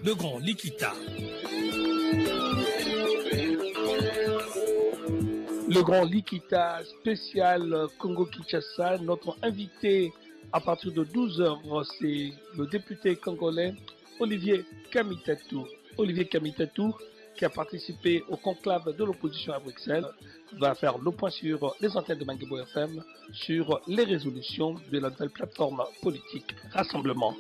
le grand Likita. Le grand Likita spécial Congo-Kinshasa, notre invité à partir de 12h, c'est le député congolais Olivier Kamitatou. Olivier Kamitatou, qui a participé au conclave de l'opposition à Bruxelles, va faire le point sur les antennes de Mangebo FM, sur les résolutions de la nouvelle plateforme politique Rassemblement.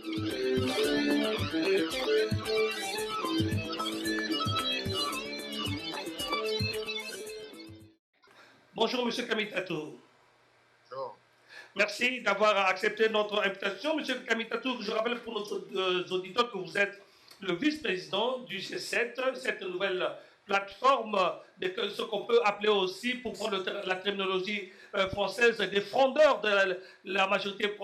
Bonjour Monsieur Kamitatou. Bonjour. Merci d'avoir accepté notre invitation. Monsieur Kamitatou, je rappelle pour nos auditeurs que vous êtes le vice-président du G7, cette nouvelle plateforme, de ce qu'on peut appeler aussi, pour prendre la terminologie française, des frondeurs de la majorité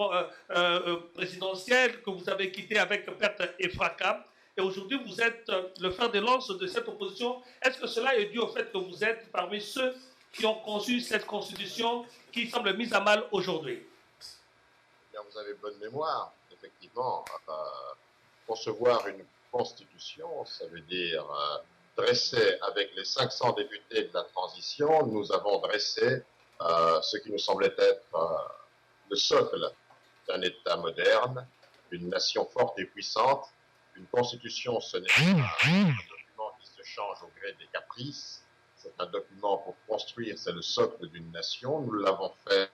présidentielle que vous avez quitté avec perte et fracas. Et aujourd'hui, vous êtes le fer de lance de cette opposition. Est-ce que cela est dû au fait que vous êtes parmi ceux qui ont conçu cette constitution qui semble mise à mal aujourd'hui? Bien, vous avez bonne mémoire, effectivement. Concevoir une constitution, ça veut dire dresser avec les 500 députés de la transition, nous avons dressé ce qui nous semblait être le socle d'un État moderne, une nation forte et puissante. Une constitution, ce n'est pas un document qui se change au gré des caprices. C'est un document pour construire, c'est le socle d'une nation. Nous l'avons fait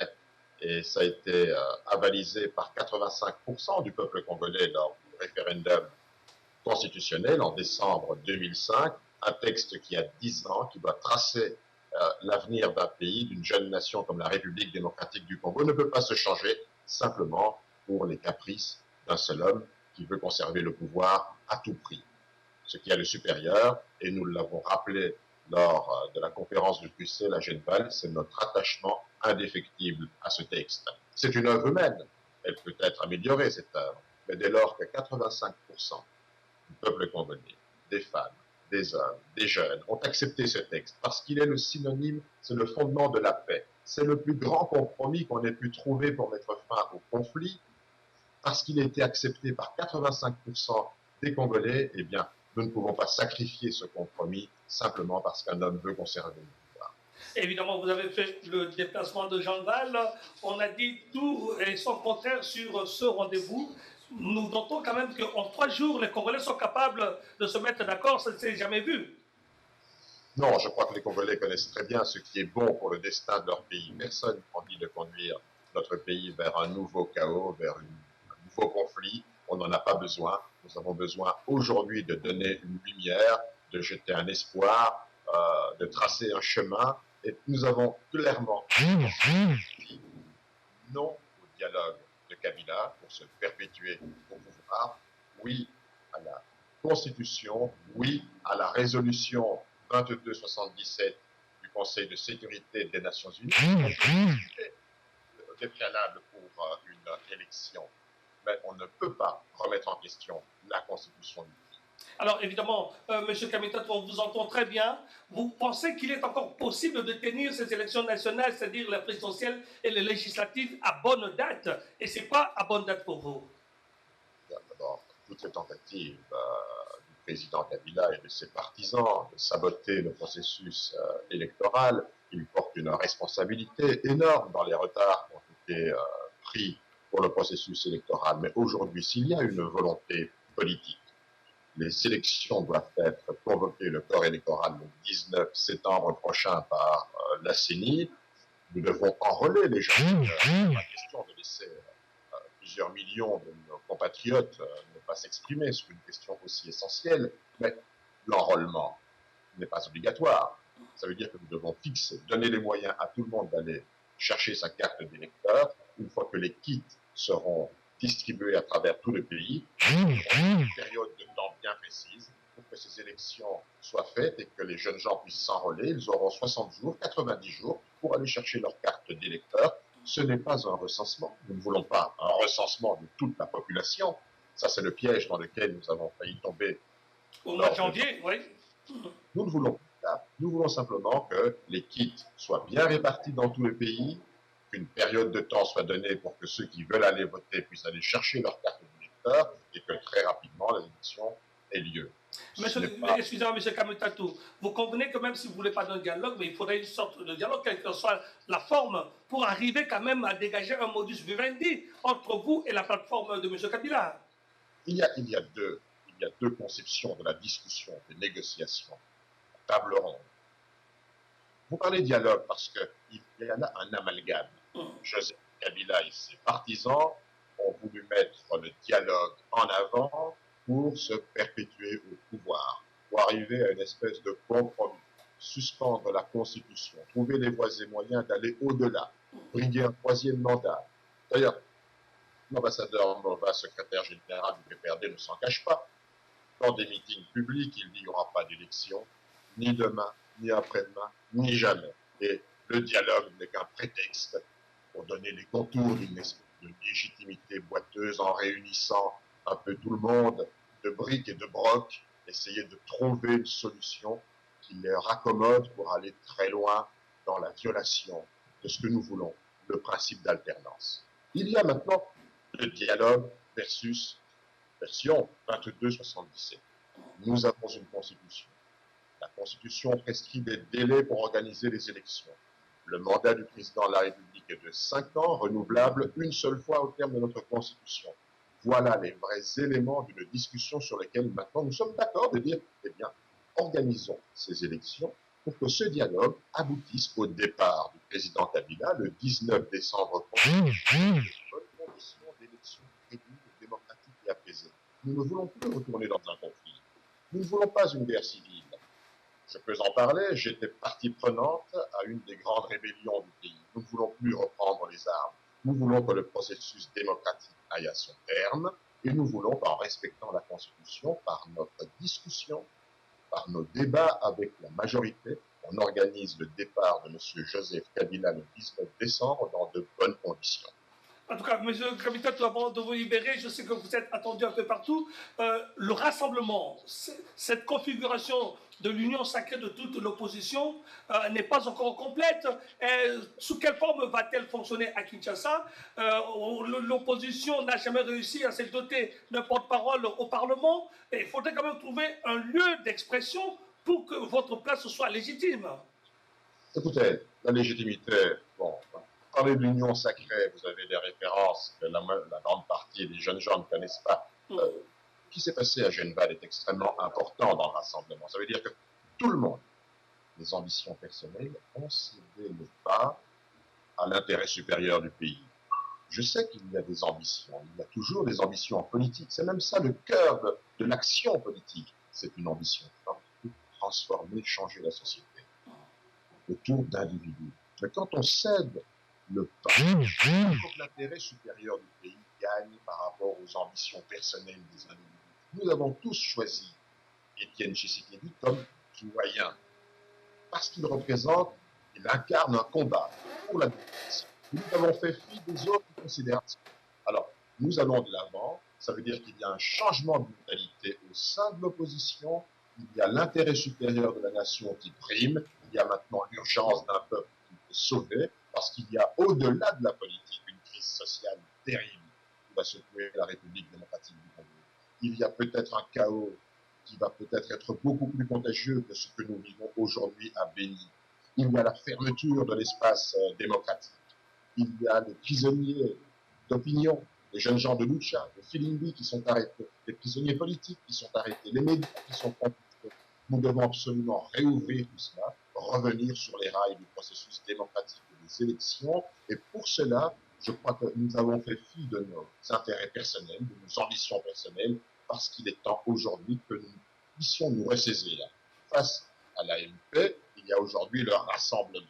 et ça a été avalisé par 85% du peuple congolais lors du référendum constitutionnel en décembre 2005. Un texte qui a 10 ans, qui doit tracer l'avenir d'un pays, d'une jeune nation comme la République démocratique du Congo, ne peut pas se changer simplement pour les caprices d'un seul homme qui veut conserver le pouvoir à tout prix. Ce qui est le supérieur, et nous l'avons rappelé lors de la conférence de Bruxelles à Genève, c'est notre attachement indéfectible à ce texte. C'est une œuvre humaine, elle peut être améliorée cette œuvre, mais dès lors que 85% du peuple congolais, des femmes, des hommes, des jeunes ont accepté ce texte parce qu'il est le synonyme, c'est le fondement de la paix. C'est le plus grand compromis qu'on ait pu trouver pour mettre fin au conflit, parce qu'il a été accepté par 85% des Congolais, eh bien, nous ne pouvons pas sacrifier ce compromis simplement parce qu'un homme veut conserver le pouvoir. Évidemment, vous avez fait le déplacement de Jean Val. On a dit tout et son contraire sur ce rendez-vous. Nous notons quand même qu'en 3 jours, les Congolais sont capables de se mettre d'accord. Ça ne s'est jamais vu. Non, je crois que les Congolais connaissent très bien ce qui est bon pour le destin de leur pays. Personne n'a envie de conduire notre pays vers un nouveau chaos, vers un nouveau conflit. On n'en a pas besoin. Nous avons besoin aujourd'hui de donner une lumière, de jeter un espoir, de tracer un chemin. Et nous avons clairement dit non au dialogue de Kabila pour se perpétuer au pouvoir. Oui à la Constitution, oui à la résolution 2277 du Conseil de sécurité des Nations Unies, des préalables pour une élection. Mais on ne peut pas remettre en question la Constitution du pays. Alors évidemment, M. Kamitatou, on vous entend très bien. Vous pensez qu'il est encore possible de tenir ces élections nationales, c'est-à-dire la présidentielle et les législatives, à bonne date? Et c'est quoi à bonne date pour vous? D'abord, toutes les tentatives du président Kabila et de ses partisans de saboter le processus électoral, il porte une responsabilité énorme dans les retards qui ont été pris pour le processus électoral. Mais aujourd'hui, s'il y a une volonté politique, les élections doivent être convoquées, le corps électoral, le 19 septembre prochain par la CENI. Nous devons enrôler les gens. La question de laisser plusieurs millions de nos compatriotes ne pas s'exprimer sur une question aussi essentielle, mais l'enrôlement n'est pas obligatoire. Ça veut dire que nous devons fixer, donner les moyens à tout le monde d'aller chercher sa carte d'électeur. Une fois que les kits seront distribués à travers tout le pays, une période de temps bien précise pour que ces élections soient faites et que les jeunes gens puissent s'enrôler. Ils auront 60 jours, 90 jours pour aller chercher leur carte d'électeur. Ce n'est pas un recensement. Nous ne voulons pas un recensement de toute la population. Ça, c'est le piège dans lequel nous avons failli tomber. Au mois de janvier, oui. Nous ne voulons pas. Nous voulons simplement que les kits soient bien répartis dans tout le pays, qu'une période de temps soit donnée pour que ceux qui veulent aller voter puissent aller chercher leur carte d'électeur et que très rapidement, les élections ait lieu. Excusez-moi, M. Kamutatou, vous convenez que même si vous ne voulez pas d'un dialogue, mais il faudrait une sorte de dialogue, quelle que soit la forme, pour arriver quand même à dégager un modus vivendi entre vous et la plateforme de M. Kabila. Il y a deux conceptions de la discussion, des négociations, table ronde. Vous parlez dialogue parce qu'il y en a un amalgame. Joseph Kabila et ses partisans ont voulu mettre le dialogue en avant pour se perpétuer au pouvoir, pour arriver à une espèce de compromis, suspendre la Constitution, trouver les voies et moyens d'aller au-delà, briguer un troisième mandat. D'ailleurs, l'ambassadeur Mova, secrétaire général du PPRD, ne s'en cache pas. Dans des meetings publics, il dit qu'il n'y aura pas d'élection, ni demain, ni après-demain, ni jamais. Et le dialogue n'est qu'un prétexte pour donner les contours d'une espèce de légitimité boiteuse en réunissant un peu tout le monde de briques et de brocs, essayer de trouver une solution qui les raccommode pour aller très loin dans la violation de ce que nous voulons, le principe d'alternance. Il y a maintenant le dialogue versus version 2277. Nous avons une constitution. La constitution prescrit des délais pour organiser les élections. Le mandat du président de la République est de 5 ans, renouvelable une seule fois au terme de notre constitution. Voilà les vrais éléments d'une discussion sur lesquels maintenant nous sommes d'accord de dire, eh bien, organisons ces élections pour que ce dialogue aboutisse au départ du président Kabila le 19 décembre prochain. Bonnes conditions d'élections crédibles, démocratiques et apaisées. Nous ne voulons plus retourner dans un conflit. Nous ne voulons pas une guerre civile. Je peux en parler, j'étais partie prenante à une des grandes rébellions du pays. Nous ne voulons plus reprendre les armes. Nous voulons que le processus démocratique aille à son terme et nous voulons qu'en respectant la Constitution, par notre discussion, par nos débats avec la majorité, on organise le départ de M. Joseph Kabila le 19 décembre dans de bonnes conditions. En tout cas, M. Kamutatou, avant de vous libérer, je sais que vous êtes attendu un peu partout. Le rassemblement, cette configuration de l'union sacrée de toute l'opposition n'est pas encore complète. Sous quelle forme va-t-elle fonctionner à Kinshasa? L'opposition n'a jamais réussi à se doter d'un porte-parole au Parlement. Et il faudrait quand même trouver un lieu d'expression pour que votre place soit légitime. Écoutez, la légitimité, bon, parler de l'union sacrée, vous avez des références que la grande partie des jeunes gens ne connaissent pas. Ce qui s'est passé à Genval est extrêmement important dans le rassemblement. Ça veut dire que tout le monde, les ambitions personnelles, ont cédé le pas à l'intérêt supérieur du pays. Je sais qu'il y a des ambitions, il y a toujours des ambitions en politique. C'est même ça le cœur de l'action politique. C'est une ambition forte de transformer, changer la société autour d'individus. Mais quand on cède le pas, il faut que l'intérêt supérieur du pays gagne par rapport aux ambitions personnelles des individus. Nous avons tous choisi Étienne Tshisekedi comme citoyen parce qu'il représente, il incarne un combat pour la démocratie. Nous avons fait fi des autres considérations. Alors, nous allons de l'avant, ça veut dire qu'il y a un changement de mentalité au sein de l'opposition, il y a l'intérêt supérieur de la nation qui prime, il y a maintenant l'urgence d'un peuple qui peut sauver, parce qu'il y a au-delà de la politique une crise sociale terrible qui va secouer la République démocratique du Congo. Il y a peut-être un chaos qui va peut-être être beaucoup plus contagieux que ce que nous vivons aujourd'hui à Béni. Il y a la fermeture de l'espace démocratique. Il y a les prisonniers d'opinion, les jeunes gens de Lucha, de Filimbi qui sont arrêtés, les prisonniers politiques qui sont arrêtés, les médias qui sont confisqués. Nous devons absolument réouvrir tout cela, revenir sur les rails du processus démocratique des élections. Et pour cela, je crois que nous avons fait fi de nos intérêts personnels, de nos ambitions personnelles, parce qu'il est temps aujourd'hui que nous puissions nous ressaisir. Face à l'AMP, il y a aujourd'hui le rassemblement.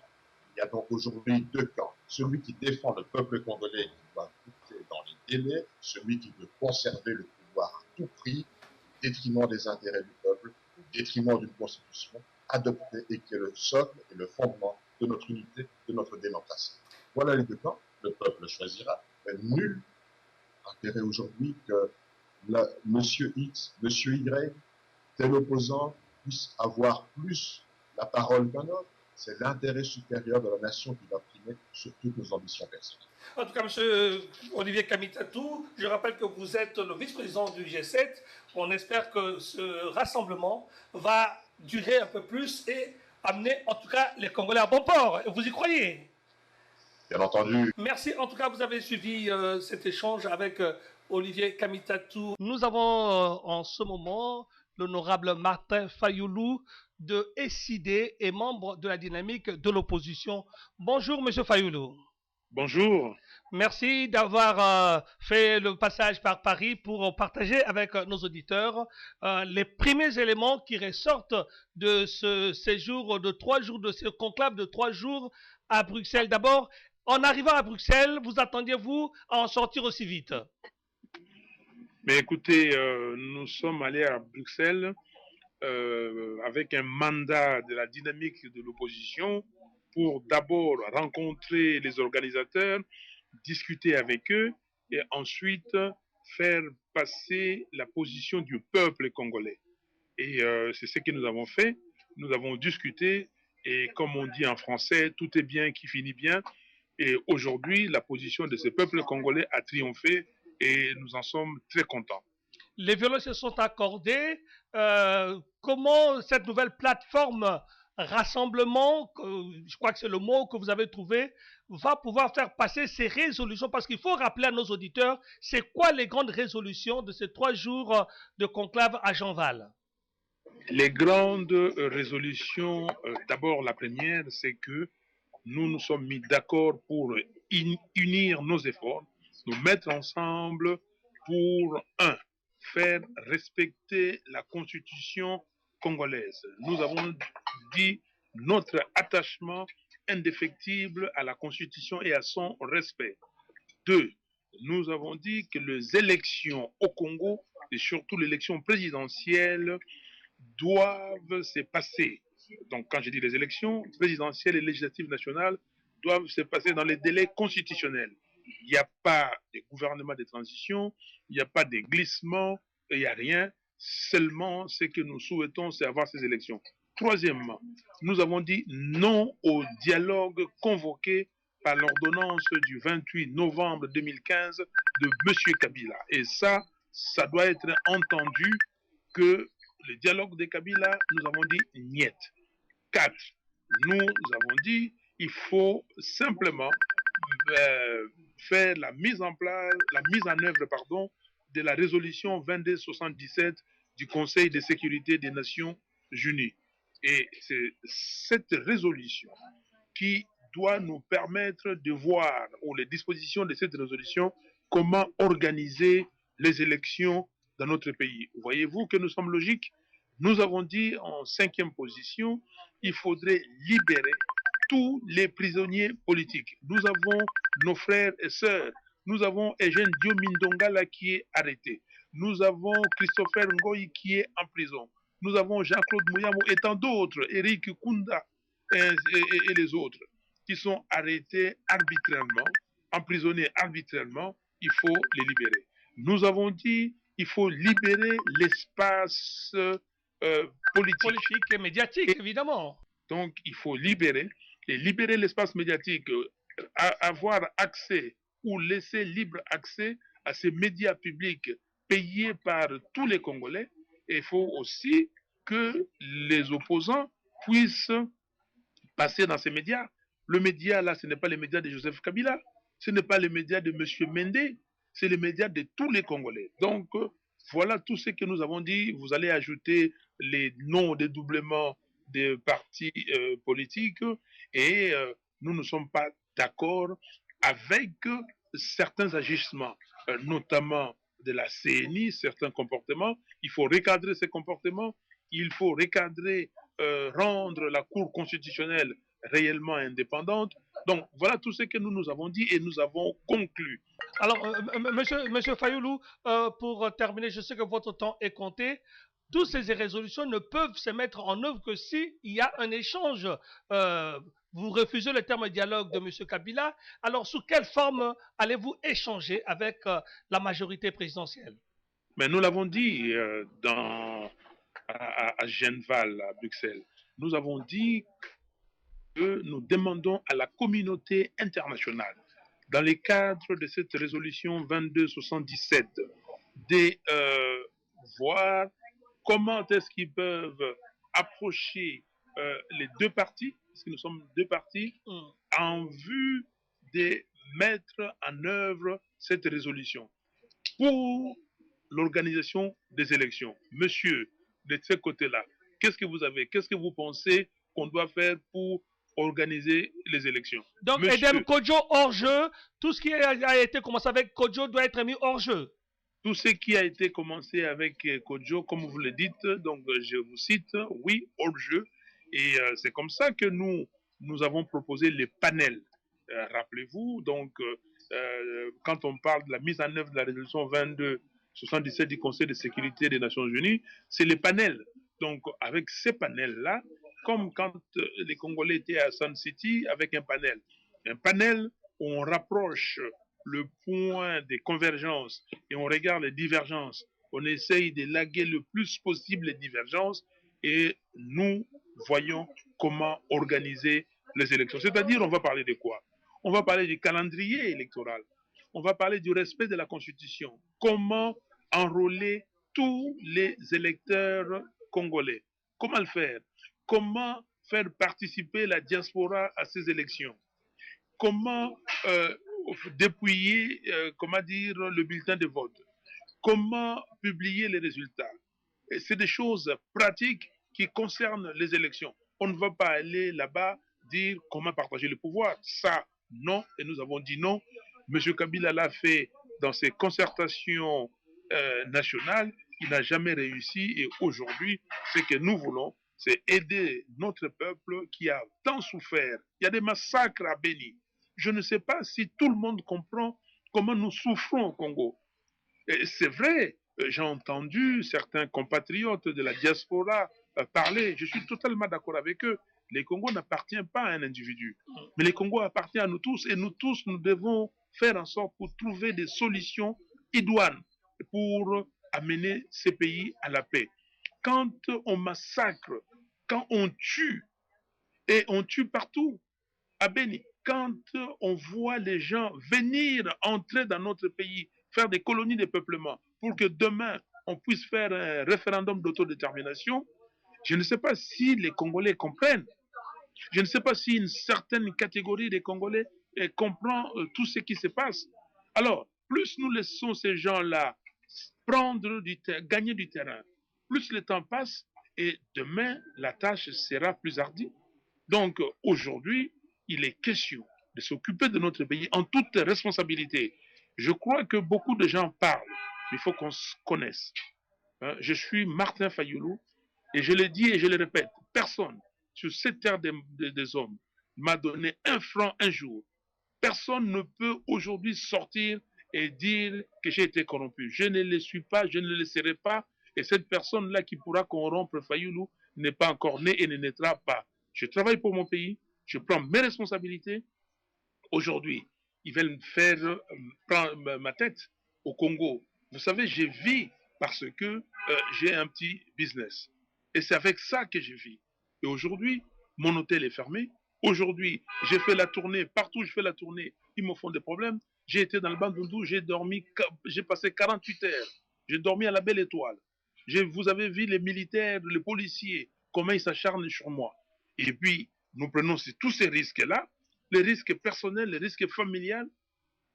Il y a donc aujourd'hui deux camps. Celui qui défend le peuple congolais qui doit goûter dans les délais, celui qui veut conserver le pouvoir à tout prix, au détriment des intérêts du peuple, au détriment d'une constitution adoptée et qui est le socle et le fondement de notre unité, de notre démocratie. Voilà les deux camps. Le peuple choisira. Mais nul intérêt aujourd'hui que Monsieur X, Monsieur Y, tel opposant puisse avoir plus la parole qu'un autre. C'est l'intérêt supérieur de la nation qui va primer sur toutes nos ambitions personnelles. En tout cas, M. Olivier Kamitatou, je rappelle que vous êtes le vice-président du G7. On espère que ce rassemblement va durer un peu plus et amener en tout cas les Congolais à bon port. Vous y croyez? Bien entendu. Merci. En tout cas, vous avez suivi cet échange avec Olivier Kamitatou. Nous avons en ce moment l'honorable Martin Fayoulou de SID et membre de la dynamique de l'opposition. Bonjour, Monsieur Fayoulou. Bonjour. Merci d'avoir fait le passage par Paris pour partager avec nos auditeurs les premiers éléments qui ressortent de ce séjour de 3 jours, de ce conclave de 3 jours à Bruxelles. D'abord, en arrivant à Bruxelles, vous attendiez-vous à en sortir aussi vite? Mais écoutez, nous sommes allés à Bruxelles avec un mandat de la dynamique de l'opposition pour d'abord rencontrer les organisateurs, discuter avec eux et ensuite faire passer la position du peuple congolais. Et c'est ce que nous avons fait. Nous avons discuté et comme on dit en français, tout est bien qui finit bien. Et aujourd'hui, la position de ce peuple congolais a triomphé et nous en sommes très contents. Les violences se sont accordées. Comment cette nouvelle plateforme rassemblement, je crois que c'est le mot que vous avez trouvé, va pouvoir faire passer ces résolutions? Parce qu'il faut rappeler à nos auditeurs, c'est quoi les grandes résolutions de ces 3 jours de conclave à Jean-Val? Les grandes résolutions, d'abord la première, c'est que nous nous sommes mis d'accord pour unir nos efforts, nous mettre ensemble pour, faire respecter la constitution congolaise. Nous avons dit notre attachement indéfectible à la constitution et à son respect. 2, nous avons dit que les élections au Congo, et surtout l'élection présidentielle, doivent se passer. Donc quand je dis les élections présidentielles et législatives nationales doivent se passer dans les délais constitutionnels. Il n'y a pas de gouvernement de transition, il n'y a pas de glissement, il n'y a rien. Seulement, ce que nous souhaitons, c'est avoir ces élections. Troisièmement, nous avons dit non au dialogue convoqué par l'ordonnance du 28 novembre 2015 de M. Kabila. Et ça doit être entendu que le dialogue de Kabila, nous avons dit niet. 4, nous avons dit il faut simplement faire la mise en œuvre de la résolution 2277 du Conseil de sécurité des Nations Unies. Et c'est cette résolution qui doit nous permettre de voir, ou les dispositions de cette résolution, comment organiser les élections dans notre pays. Voyez-vous que nous sommes logiques? Nous avons dit en 5e position, il faudrait libérer tous les prisonniers politiques. Nous avons nos frères et sœurs. Nous avons Eugène Diomindongala qui est arrêté. Nous avons Christopher Ngoyi qui est en prison. Nous avons Jean-Claude Mouyamo et tant d'autres, Eric Kunda et les autres, qui sont arrêtés arbitrairement, emprisonnés arbitrairement. Il faut les libérer. Nous avons dit il faut libérer l'espace politique et médiatique, évidemment. Donc, il faut libérer l'espace médiatique, avoir accès ou laisser libre accès à ces médias publics payés par tous les Congolais. Et il faut aussi que les opposants puissent passer dans ces médias. Le média, là, ce n'est pas les médias de Joseph Kabila, ce n'est pas les médias de M. Mende, c'est les médias de tous les Congolais. Donc, voilà tout ce que nous avons dit. Vous allez ajouter les non-dédoublements des partis politiques et nous ne sommes pas d'accord avec certains agissements, notamment de la CNI, certains comportements. Il faut recadrer ces comportements, il faut recadrer, rendre la Cour constitutionnelle réellement indépendante. Donc voilà tout ce que nous avons dit et nous avons conclu. Alors, monsieur Fayoulou, pour terminer, je sais que votre temps est compté. Toutes ces résolutions ne peuvent se mettre en œuvre que s'il y a un échange. Vous refusez le terme dialogue de M. Kabila. Alors, sous quelle forme allez-vous échanger avec la majorité présidentielle? Mais nous l'avons dit à Genval, à Bruxelles. Nous avons dit que nous demandons à la communauté internationale, dans le cadre de cette résolution 2277, de voir comment est-ce qu'ils peuvent approcher les deux parties, parce que nous sommes deux parties, en vue de mettre en œuvre cette résolution pour l'organisation des élections. Monsieur, de ce côté-là, qu'est-ce que vous avez? Qu'est-ce que vous pensez qu'on doit faire pour organiser les élections? Donc, Monsieur, Edem Kodjo hors jeu, tout ce qui a été commencé avec Kodjo doit être mis hors jeu. tout ce qui a été commencé avec Kodjo, comme vous le dites, donc je vous cite, oui, hors jeu. Et c'est comme ça que nous avons proposé les panels. Rappelez-vous, donc, quand on parle de la mise en œuvre de la résolution 2277 du Conseil de sécurité des Nations Unies, c'est les panels. Donc, avec ces panels-là, comme quand les Congolais étaient à Sun City, avec un panel où on rapproche le point de convergence et on regarde les divergences, on essaye de laguer le plus possible les divergences et nous voyons comment organiser les élections. C'est-à-dire, on va parler de quoi? On va parler du calendrier électoral. On va parler du respect de la Constitution. Comment enrôler tous les électeurs congolais? Comment le faire? Comment faire participer la diaspora à ces élections? Comment dépouiller, comment dire, le bulletin de vote? Comment publier les résultats? C'est des choses pratiques qui concernent les élections. On ne va pas aller là-bas dire comment partager le pouvoir. Ça, non. Et nous avons dit non. M. Kabila l'a fait dans ses concertations nationales. Il n'a jamais réussi. Et aujourd'hui, ce que nous voulons, c'est aider notre peuple qui a tant souffert. Il y a des massacres à Béni. Je ne sais pas si tout le monde comprend comment nous souffrons au Congo. C'est vrai, j'ai entendu certains compatriotes de la diaspora parler, je suis totalement d'accord avec eux. Les Congo n'appartient pas à un individu, mais les Congo appartient à nous tous et nous tous, nous devons faire en sorte pour trouver des solutions idoines pour amener ces pays à la paix. Quand on massacre, quand on tue, et on tue partout, à Béni, quand on voit les gens venir entrer dans notre pays, faire des colonies de peuplement, pour que demain, on puisse faire un référendum d'autodétermination, je ne sais pas si les Congolais comprennent. Je ne sais pas si une certaine catégorie des Congolais comprend tout ce qui se passe. Alors, plus nous laissons ces gens-là gagner du terrain, plus le temps passe et demain, la tâche sera plus hardie. Donc, aujourd'hui, il est question de s'occuper de notre pays en toute responsabilité. Je crois que beaucoup de gens parlent, mais il faut qu'on se connaisse. Je suis Martin Fayoulou et je le dis et je le répète, personne sur cette terre des hommes m'a donné un franc un jour. Personne ne peut aujourd'hui sortir et dire que j'ai été corrompu. Je ne le suis pas, je ne le serai pas. Et cette personne-là qui pourra corrompre Fayoulou n'est pas encore née et ne naîtra pas. Je travaille pour mon pays, je prends mes responsabilités. Aujourd'hui, ils veulent faire prendre ma tête au Congo. Vous savez, je vis parce que j'ai un petit business. Et c'est avec ça que je vis. Et aujourd'hui, mon hôtel est fermé. Aujourd'hui, j'ai fait la tournée. Partout où je fais la tournée, ils me font des problèmes. J'ai été dans le Bandundu, j'ai passé 48 heures. J'ai dormi à la Belle Étoile. Vous avez vu les militaires, les policiers, comment ils s'acharnent sur moi. Et puis, nous prenons tous ces risques-là, les risques personnels, les risques familiales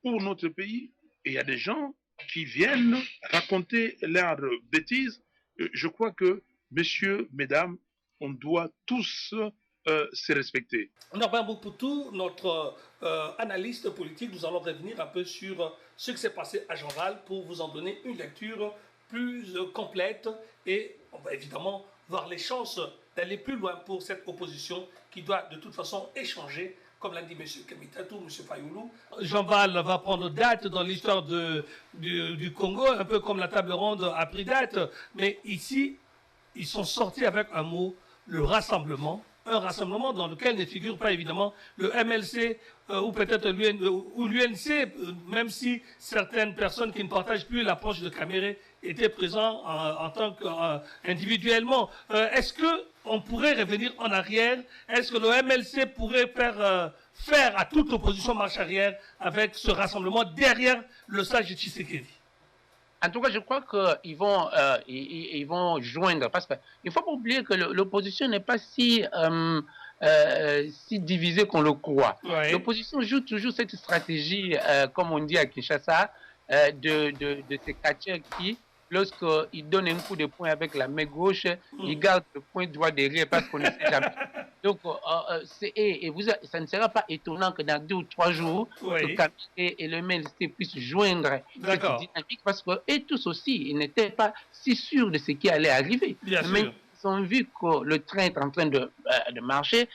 pour notre pays. Et il y a des gens qui viennent raconter leurs bêtises. Je crois que, messieurs, mesdames, on doit tous se respecter. Norbert Boukpoutou, notre analyste politique, nous allons revenir un peu sur ce qui s'est passé à Jeanval pour vous en donner une lecture plus complète et on va évidemment voir les chances d'aller plus loin pour cette opposition qui doit de toute façon échanger, comme l'a dit M. Kamitatou, M. Fayoulou. Jeanval va prendre date dans l'histoire du Congo, un peu comme la table ronde a pris date, mais ici, ils sont sortis avec un mot, le rassemblement. Un rassemblement dans lequel ne figure pas évidemment le MLC ou peut-être l'UNC, même si certaines personnes qui ne partagent plus l'approche de Caméré étaient présentes en tant qu'individuellement. Est-ce que on pourrait revenir en arrière? Est-ce que le MLC pourrait faire à toute opposition marche arrière avec ce rassemblement derrière le sage de Tshisekedi? En tout cas, je crois qu'ils vont, ils vont joindre, parce qu'il ne faut pas oublier que l'opposition n'est pas si divisée qu'on le croit. Ouais. L'opposition joue toujours cette stratégie, comme on dit à Kinshasa, de ces catcheurs qui, lorsqu'ils donnent un coup de poing avec la main gauche, ils gardent le poing droit derrière parce qu'on ne sait jamais. Donc, ça ne sera pas étonnant que dans 2 ou 3 jours, Oui. que Kamité et le MLC puissent joindre cette dynamique, parce qu'eux tous aussi, ils n'étaient pas si sûrs de ce qui allait arriver. Bien Mais sûr. ils ont vu que le train est en train de marcher.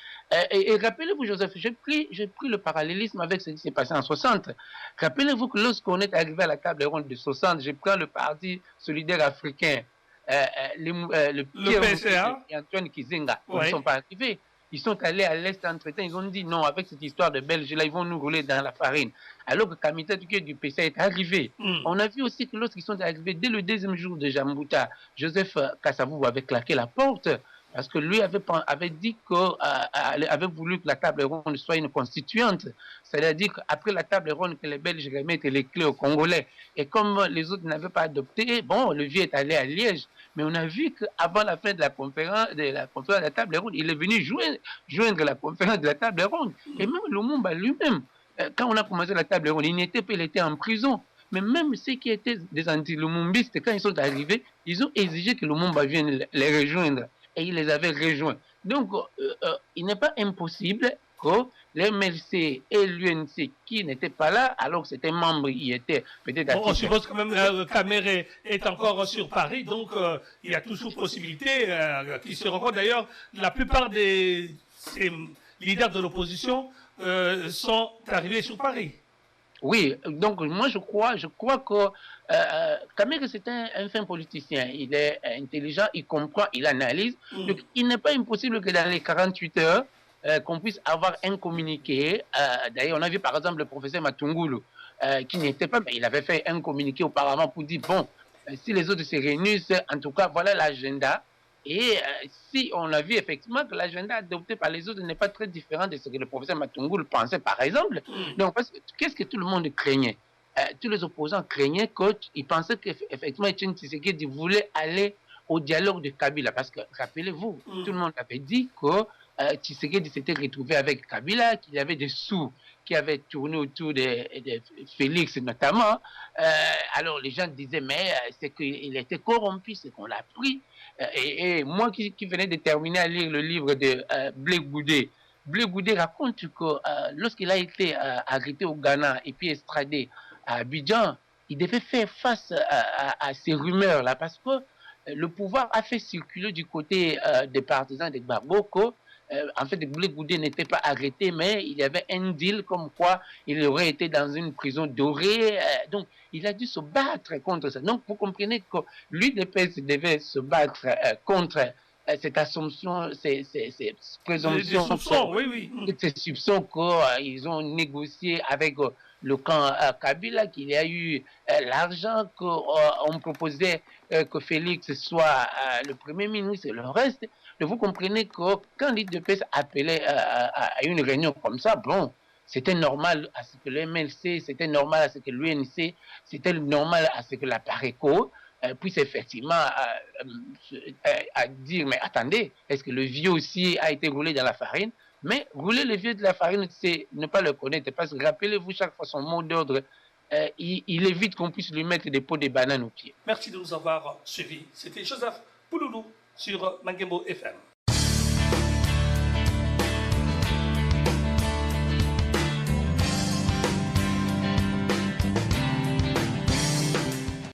Et rappelez-vous, Joseph, j'ai pris le parallélisme avec ce qui s'est passé en 60. Rappelez-vous que lorsqu'on est arrivé à la table ronde de 60, j'ai pris le Parti solidaire africain, le PCA et Antoine Kizenga, ils Ouais. ne sont pas arrivés. Ils sont allés à l'Est entre-temps, ils ont dit non, avec cette histoire de Belge-là, ils vont nous rouler dans la farine. Alors que Kamita du PCA est arrivé. On a vu aussi que lorsqu'ils sont arrivés, dès le 2e jour de Jambouta, Joseph Kassavou avait claqué la porte, parce que lui avait dit avait voulu que la table ronde soit une constituante. C'est-à-dire qu'après la table ronde, que les Belges remettent les clés aux Congolais. Et comme les autres n'avaient pas adopté, bon, le vieux est allé à Liège. Mais on a vu qu'avant la fin de la conférence de la table ronde, il est venu joindre la conférence de la table ronde. Et même Lumumba lui-même, quand on a commencé la table ronde, il était en prison. Mais même ceux qui étaient des anti-lumumbistes, quand ils sont arrivés, ils ont exigé que Lumumba vienne les rejoindre. Et il les avait rejoints. Donc, il n'est pas impossible que les MLC et l'UNC qui n'étaient pas là, alors que c'était membre, y étaient peut-être... Bon, on suppose quand même Kamere est encore sur Paris, donc il y a toujours possibilité qu'il se rencontre. D'ailleurs, la plupart ces leaders de l'opposition sont arrivés sur Paris. Oui, donc moi je crois que Kamere c'est un fin politicien, il est intelligent, il comprend, il analyse. Donc il n'est pas impossible que dans les 48 heures, qu'on puisse avoir un communiqué. D'ailleurs, on a vu par exemple le professeur Matungulu, qui n'était pas, mais il avait fait un communiqué auparavant pour dire, bon, si les autres se réunissent, en tout cas, voilà l'agenda. Et si on a vu effectivement que l'agenda adopté par les autres n'est pas très différent de ce que le professeur Matungulu pensait, par exemple. Donc, qu'est-ce que tout le monde craignait? Tous les opposants craignaient qu'ils pensaient qu'effectivement, Etienne Tshisekedi voulait aller au dialogue de Kabila. Parce que, rappelez-vous, tout le monde avait dit que Tshisekedi s'était retrouvé avec Kabila, qu'il y avait des sous qui avaient tourné autour de Félix notamment. Alors, les gens disaient, mais c'est qu'il était corrompu, c'est qu'on l'a pris. Et moi qui venais de terminer à lire le livre de Blé Goudé raconte que lorsqu'il a été arrêté au Ghana et puis extradé à Abidjan, il devait faire face à ces rumeurs-là parce que le pouvoir a fait circuler du côté des partisans de Gbagbo que en fait, Blé Goudé n'était pas arrêté, mais il y avait un deal comme quoi il aurait été dans une prison dorée. Donc, il a dû se battre contre ça. Donc, vous comprenez que l'UDPS devait se battre contre cette assumption, ces présomptions, ces soupçons qu'ils ont négocié avec le camp Kabila, qu'il y a eu l'argent qu'on proposait que Félix soit le Premier ministre et le reste. Donc vous comprenez que quand l'UDPS appelait à une réunion comme ça, bon, c'était normal à ce que le MLC, c'était normal à ce que l'UNC, c'était normal à ce que la PARECO puisse effectivement à dire, mais attendez, est-ce que le vieux aussi a été roulé dans la farine? Mais rouler le vieux de la farine, c'est ne pas le connaître, parce que rappelez-vous chaque fois son mot d'ordre, il évite qu'on puisse lui mettre des pots de bananes aux pieds. Merci de nous avoir suivis. C'était Joseph Pouloulou sur Mangembo FM.